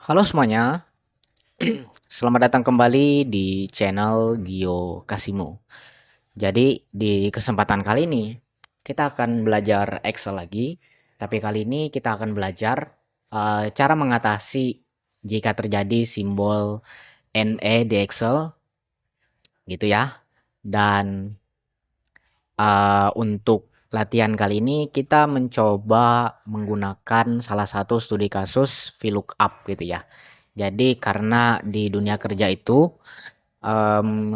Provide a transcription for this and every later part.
Halo semuanya, selamat datang kembali di channel Gio Kasimo. Jadi di kesempatan kali ini kita akan belajar Excel lagi, tapi kali ini kita akan belajar cara mengatasi jika terjadi simbol NE di Excel gitu ya. Dan untuk latihan kali ini kita mencoba menggunakan salah satu studi kasus VLOOKUP gitu ya. Jadi karena di dunia kerja itu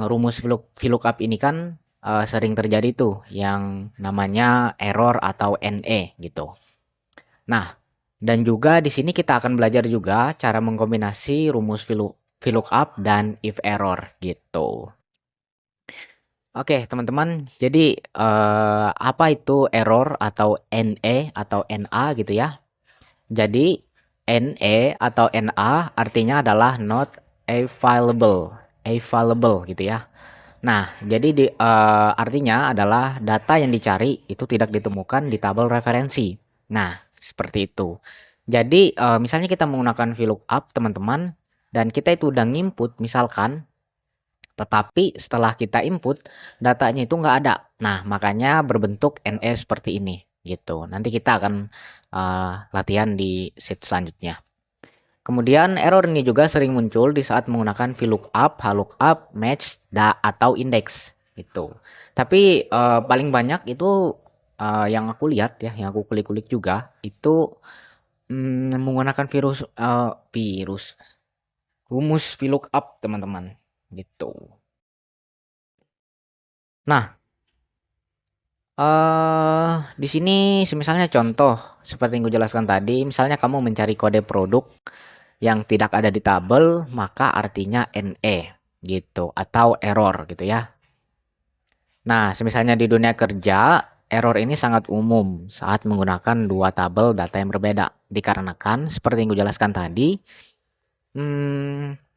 rumus VLOOKUP ini kan sering terjadi tuh yang namanya error atau NE gitu. Nah, dan juga di sini kita akan belajar juga cara mengkombinasi rumus VLOOKUP dan if error gitu. Oke, teman-teman. Jadi apa itu error atau NE atau NA gitu ya? Jadi NE atau NA artinya adalah not available, available gitu ya. Nah, jadi artinya adalah data yang dicari itu tidak ditemukan di tabel referensi. Nah, seperti itu. Jadi misalnya kita menggunakan VLOOKUP teman-teman dan kita itu udah nginput misalkan, tetapi setelah kita input datanya itu nggak ada. Nah, makanya berbentuk NE seperti ini gitu. Nanti kita akan latihan di sheet selanjutnya. Kemudian error ini juga sering muncul di saat menggunakan VLOOKUP, HLOOKUP, match, atau index gitu. Tapi paling banyak itu yang aku lihat ya, yang aku kulik-kulik juga itu menggunakan virus rumus VLOOKUP teman-teman gitu. Nah, di sini misalnya contoh seperti yang gue jelaskan tadi, misalnya kamu mencari kode produk yang tidak ada di tabel, maka artinya NE gitu atau error gitu ya. Nah, misalnya di dunia kerja, error ini sangat umum saat menggunakan dua tabel data yang berbeda. Dikarenakan seperti yang gue jelaskan tadi, hmm,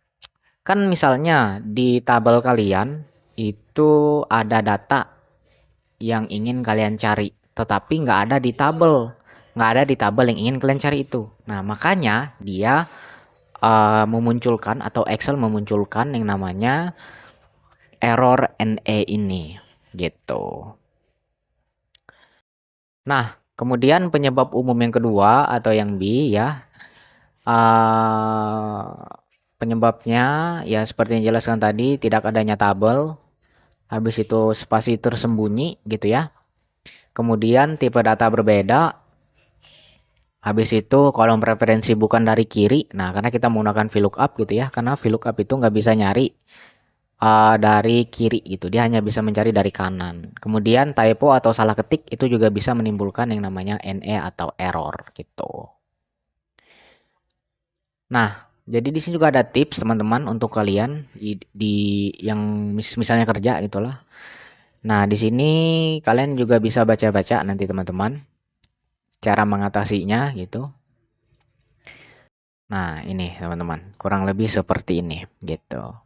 kan misalnya di tabel kalian itu ada data yang ingin kalian cari, tetapi nggak ada di tabel yang ingin kalian cari itu. Nah, makanya dia memunculkan atau Excel memunculkan yang namanya error NE ini gitu. Nah, kemudian penyebab umum yang kedua atau yang B ya, uh, penyebabnya ya seperti yang jelaskan tadi, tidak adanya tabel, habis itu spasi tersembunyi gitu ya. Kemudian tipe data berbeda, habis itu kolom preferensi bukan dari kiri. Nah, karena kita menggunakan VLOOKUP gitu ya, karena VLOOKUP itu nggak bisa nyari dari kiri gitu, dia hanya bisa mencari dari kanan. Kemudian typo atau salah ketik itu juga bisa menimbulkan yang namanya NE atau error gitu. Nah, jadi di sini juga ada tips teman-teman untuk kalian di yang misalnya kerja gitulah. Nah, di sini kalian juga bisa baca-baca nanti teman-teman cara mengatasinya gitu. Nah, ini teman-teman, kurang lebih seperti ini gitu.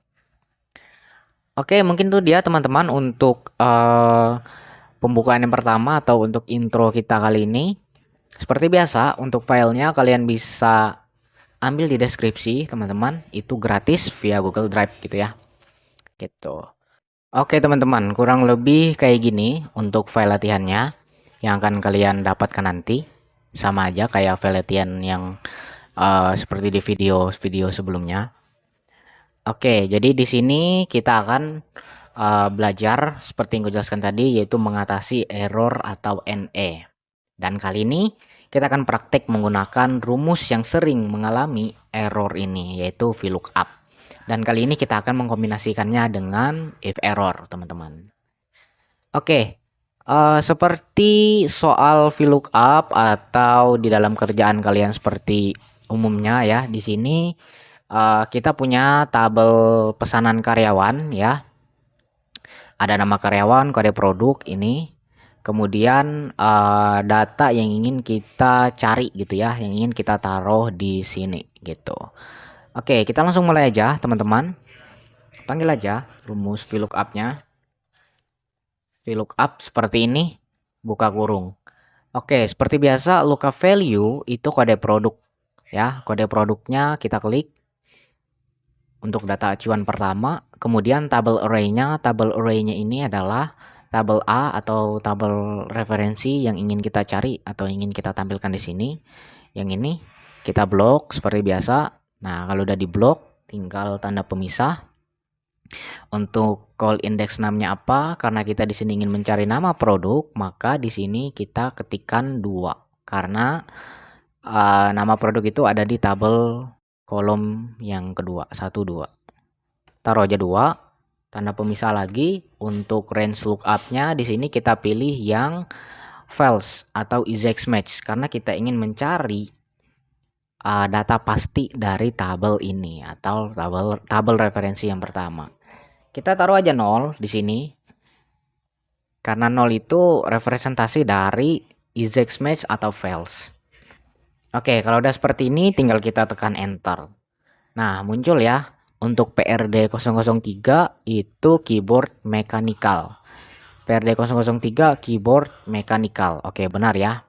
Oke, mungkin tuh dia teman-teman untuk pembukaan yang pertama atau untuk intro kita kali ini. Seperti biasa, untuk filenya kalian bisa ambil di deskripsi, teman-teman. Itu gratis via Google Drive gitu ya. Gitu. Oke, teman-teman, kurang lebih kayak gini untuk file latihannya yang akan kalian dapatkan nanti. Sama aja kayak file latihan yang seperti di video sebelumnya. Oke, jadi di sini kita akan belajar seperti yang gue jelaskan tadi, yaitu mengatasi error atau NE. Dan kali ini kita akan praktek menggunakan rumus yang sering mengalami error ini, yaitu VLOOKUP. Dan kali ini kita akan mengkombinasikannya dengan if error, teman-teman. Oke, seperti soal VLOOKUP atau di dalam kerjaan kalian seperti umumnya ya, di sini kita punya tabel pesanan karyawan ya. Ada nama karyawan, kode produk ini. Kemudian data yang ingin kita cari gitu ya, yang ingin kita taruh di sini gitu. Oke, kita langsung mulai aja teman-teman. Panggil aja rumus VLOOKUP-nya. VLOOKUP seperti ini, buka kurung. Oke, seperti biasa lookup value itu kode produk. ya. Kode produknya kita klik untuk data acuan pertama, kemudian tabel array-nya ini adalah tabel A atau tabel referensi yang ingin kita cari atau ingin kita tampilkan di sini. Yang ini kita blok seperti biasa. Nah, kalau udah di blok tinggal tanda pemisah. Untuk call index namanya apa? Karena kita di sini ingin mencari nama produk, maka di sini kita ketikkan 2 karena nama produk itu ada di tabel kolom yang kedua, 1 2. Taruh aja 2, tanda pemisah lagi. Untuk range lookup-nya di sini kita pilih yang false atau exact match karena kita ingin mencari data pasti dari tabel ini atau tabel referensi yang pertama. Kita taruh aja 0 di sini. Karena 0 itu representasi dari exact match atau false. Oke, kalau udah seperti ini tinggal kita tekan enter. Nah, muncul ya. Untuk PRD 003 itu keyboard mechanical. PRD 003 keyboard mechanical. Oke, benar ya.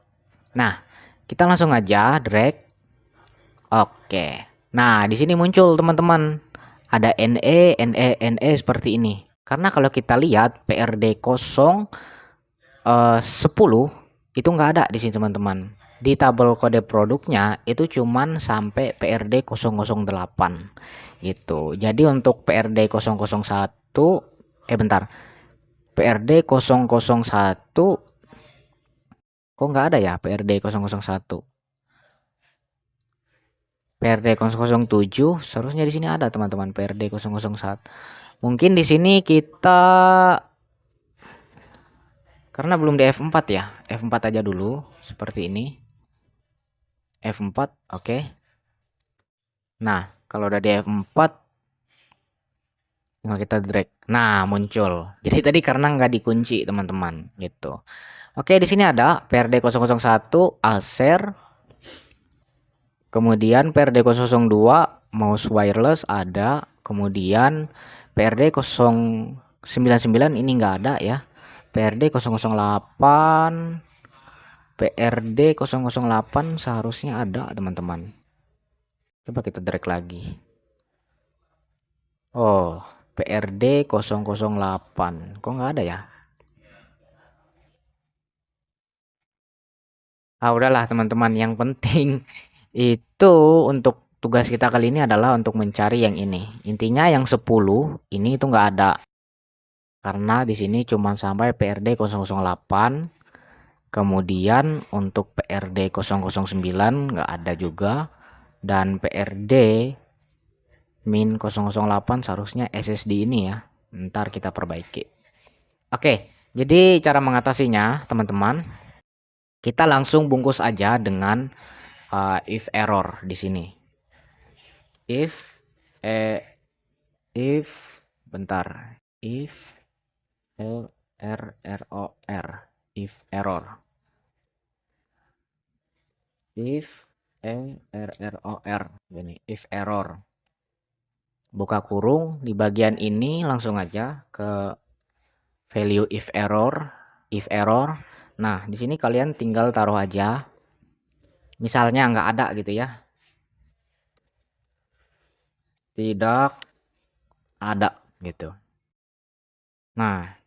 Nah, kita langsung aja drag. Oke. Nah, di sini muncul teman-teman. Ada NE seperti ini. Karena kalau kita lihat PRD 10 itu nggak ada di sini teman-teman. Di tabel kode produknya itu cuman sampai PRD 008 gitu. Jadi untuk PRD 001 bentar. PRD 001 kok nggak ada ya PRD 001. PRD 007 seharusnya di sini ada teman-teman PRD 001. Mungkin di sini kita karena belum di F4 ya. F4 aja dulu seperti ini. F4, oke. Nah, kalau udah di F4 tinggal kita drag. Nah, muncul. Jadi tadi karena nggak dikunci, teman-teman, gitu. Oke, di sini ada PRD 001 Acer. Kemudian PRD 002 mouse wireless ada. Kemudian PRD 099 ini nggak ada ya. PRD 008 PRD 008 seharusnya ada teman-teman. Coba kita drag lagi. Oh, PRD 008 kok nggak ada ya? Udahlah teman-teman, yang penting itu untuk tugas kita kali ini adalah untuk mencari yang ini. Intinya yang 10 ini itu nggak ada. Karena di sini cuma sampai PRD 008. Kemudian untuk PRD 009 nggak ada juga. Dan PRD min 008 seharusnya SSD ini ya. Ntar kita perbaiki. Oke, jadi cara mengatasinya teman-teman, kita langsung bungkus aja dengan if error di sini. If bentar. If error. If error. If error. Gini, if error. Buka kurung di bagian ini langsung aja ke value if error. Nah, di sini kalian tinggal taruh aja. Misalnya nggak ada gitu ya. Tidak ada gitu. Nah,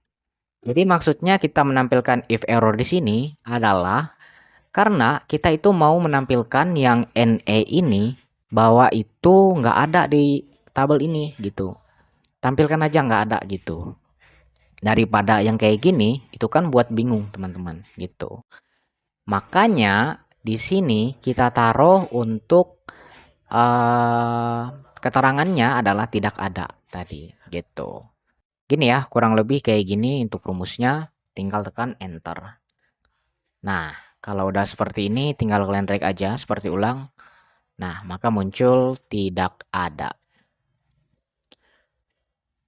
jadi maksudnya kita menampilkan if error di sini adalah karena kita itu mau menampilkan yang NE ini bahwa itu nggak ada di tabel ini gitu. Tampilkan aja nggak ada gitu. Daripada yang kayak gini, itu kan buat bingung teman-teman gitu. Makanya di sini kita taruh untuk keterangannya adalah tidak ada tadi gitu. Gini ya, kurang lebih kayak gini untuk rumusnya, tinggal tekan enter. Nah, kalau udah seperti ini tinggal kalian drag aja seperti ulang. Nah, maka muncul tidak ada.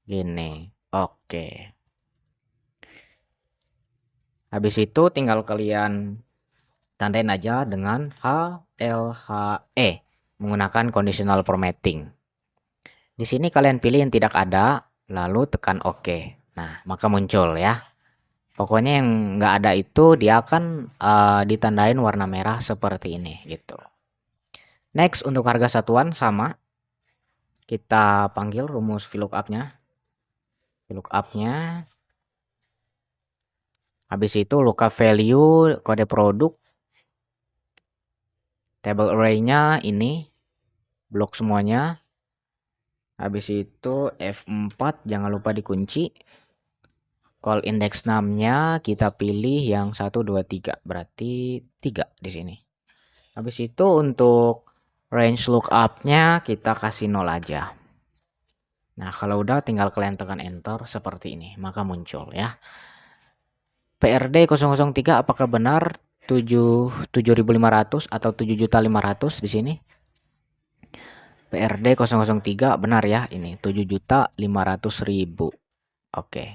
Gini. Oke. Habis itu tinggal kalian tandain aja dengan HLHE menggunakan conditional formatting. Di sini kalian pilih yang tidak ada, lalu tekan OK. Nah, maka muncul ya. Pokoknya yang nggak ada itu dia akan ditandain warna merah seperti ini gitu. Next untuk harga satuan sama, kita panggil rumus VLOOKUP-nya. VLOOKUP-nya habis itu lookup value kode produk, table array-nya ini blok semuanya. Habis itu F4 jangan lupa dikunci. Call index name-nya kita pilih yang 1 2 3, berarti 3 di sini. Habis itu untuk range lookup-nya kita kasih 0 aja. Nah, kalau udah tinggal kalian tekan enter seperti ini, maka muncul ya. PRD 003 apakah benar 7.500 atau 7.500.000 di sini? PRD 003 benar ya, ini 7.500.000. Oke.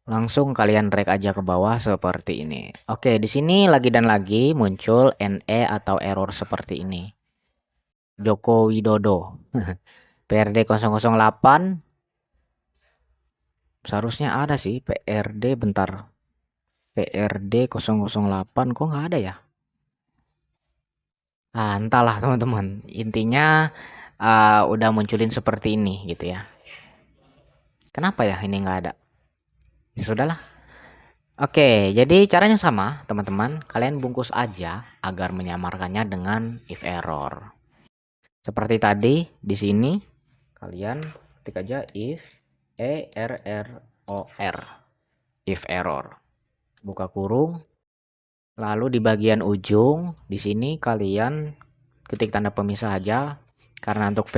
Langsung kalian drag aja ke bawah seperti ini. Oke, di sini lagi dan lagi muncul NE atau error seperti ini. Joko Widodo. PRD 008 seharusnya ada sih PRD, bentar. PRD 008 kok nggak ada ya? Entahlah teman-teman. Intinya udah munculin seperti ini gitu ya. Kenapa ya ini nggak ada? Ya sudahlah. Oke, jadi caranya sama, teman-teman. Kalian bungkus aja agar menyamarkannya dengan if error. Seperti tadi di sini kalian ketik aja if error, if error. Buka kurung. Lalu di bagian ujung di sini kalian ketik tanda pemisah aja, karena untuk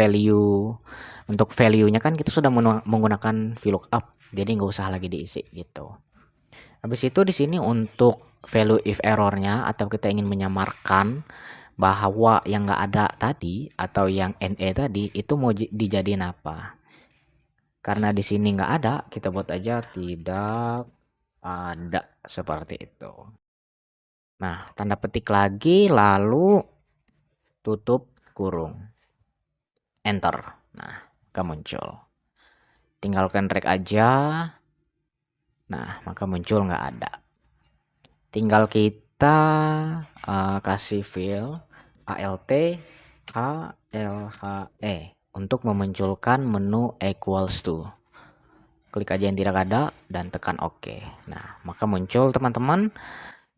value-nya kan kita sudah menggunakan VLOOKUP, jadi nggak usah lagi diisi gitu. Habis itu di sini untuk value if errornya, atau kita ingin menyamarkan bahwa yang nggak ada tadi atau yang NE tadi itu mau dijadiin apa. Karena di sini nggak ada, kita buat aja tidak ada seperti itu. Nah, tanda petik lagi lalu tutup kurung. Enter. Nah, maka muncul. Tinggalkan drag aja. Nah, maka muncul nggak ada. Tinggal kita kasih fill alt alhe untuk memunculkan menu equals to. Klik aja yang tidak ada dan tekan OK. Nah, maka muncul teman-teman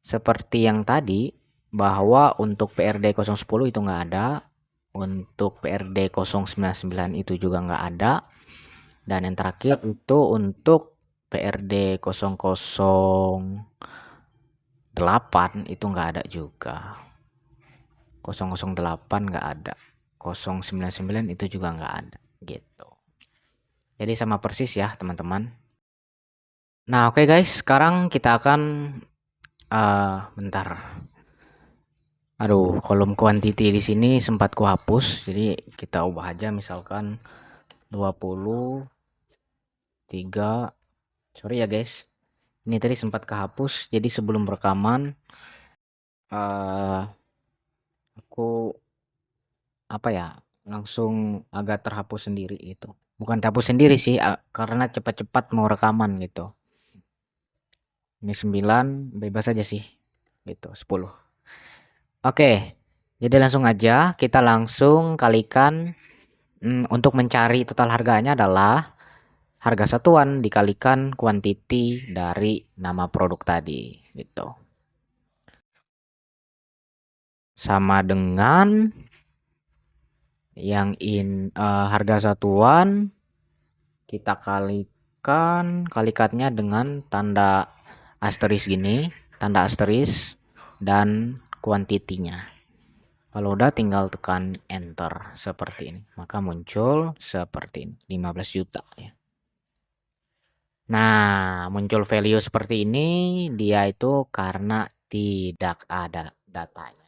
seperti yang tadi, bahwa untuk PRD 010 itu nggak ada, untuk PRD 099 itu juga nggak ada, dan yang terakhir itu untuk PRD 008 itu nggak ada juga. 008 nggak ada, 099 itu juga nggak ada gitu. Jadi sama persis ya teman-teman. Nah, oke guys, sekarang kita akan bentar. Aduh, kolom quantity di sini sempat kuhapus, jadi kita ubah aja misalkan 23. Sorry ya guys. Ini tadi sempat kehapus, jadi sebelum rekaman aku langsung agak terhapus sendiri itu. Bukan terhapus sendiri sih, karena cepat-cepat mau rekaman gitu. Ini 9, bebas aja sih. Gitu, 10. Oke. Jadi langsung aja kita langsung kalikan, untuk mencari total harganya adalah harga satuan dikalikan quantity dari nama produk tadi gitu. Sama dengan yang harga satuan kita kalikannya dengan tanda asterisk gini, tanda asterisk dan kuantitinya. Kalau udah tinggal tekan enter seperti ini, maka muncul seperti ini, 15 juta ya. Nah, muncul value seperti ini, dia itu karena tidak ada datanya.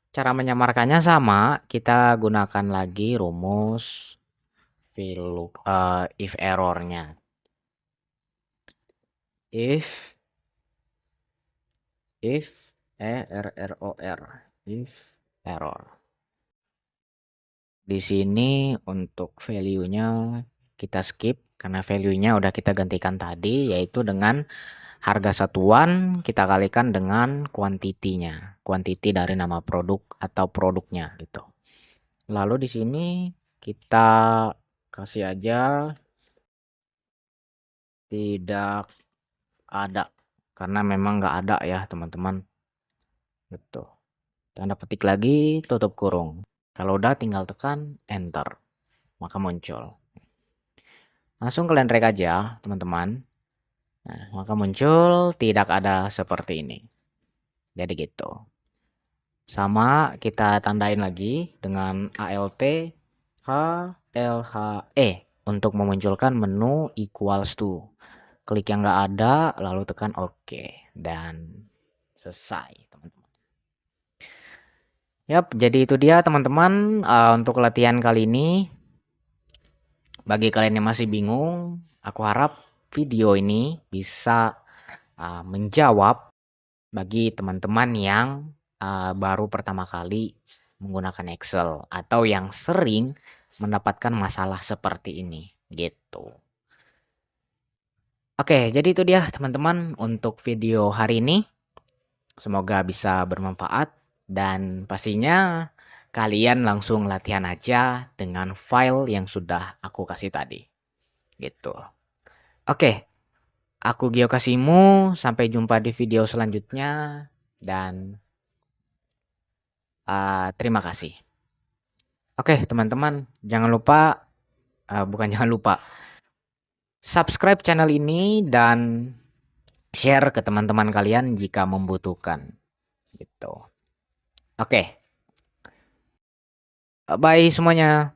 Cara menyamarkannya sama, kita gunakan lagi rumus if errornya. If error. Di sini untuk value-nya kita skip karena value-nya udah kita gantikan tadi, yaitu dengan harga satuan kita kalikan dengan kuantitinya, kuantiti dari nama produk atau produknya gitu. Lalu di sini kita kasih aja tidak ada, karena memang nggak ada ya teman-teman gitu. Tanda petik lagi, tutup kurung. Kalau udah tinggal tekan enter, maka muncul. Langsung kalian drag aja teman-teman. Nah, maka muncul tidak ada seperti ini. Jadi gitu. Sama kita tandain lagi dengan alt HLHE untuk memunculkan menu equals to. Klik yang nggak ada, lalu tekan OK dan selesai teman-teman. Yap, jadi itu dia teman-teman untuk latihan kali ini. Bagi kalian yang masih bingung, aku harap video ini bisa menjawab bagi teman-teman yang baru pertama kali menggunakan Excel atau yang sering mendapatkan masalah seperti ini gitu. Oke, jadi itu dia teman-teman untuk video hari ini. Semoga bisa bermanfaat dan pastinya kalian langsung latihan aja dengan file yang sudah aku kasih tadi. Gitu. Oke, aku Gio Kasimu, sampai jumpa di video selanjutnya dan terima kasih. Oke, teman-teman, jangan lupa bukan jangan lupa subscribe channel ini dan share ke teman-teman kalian jika membutuhkan. Gitu. Oke. Bye semuanya.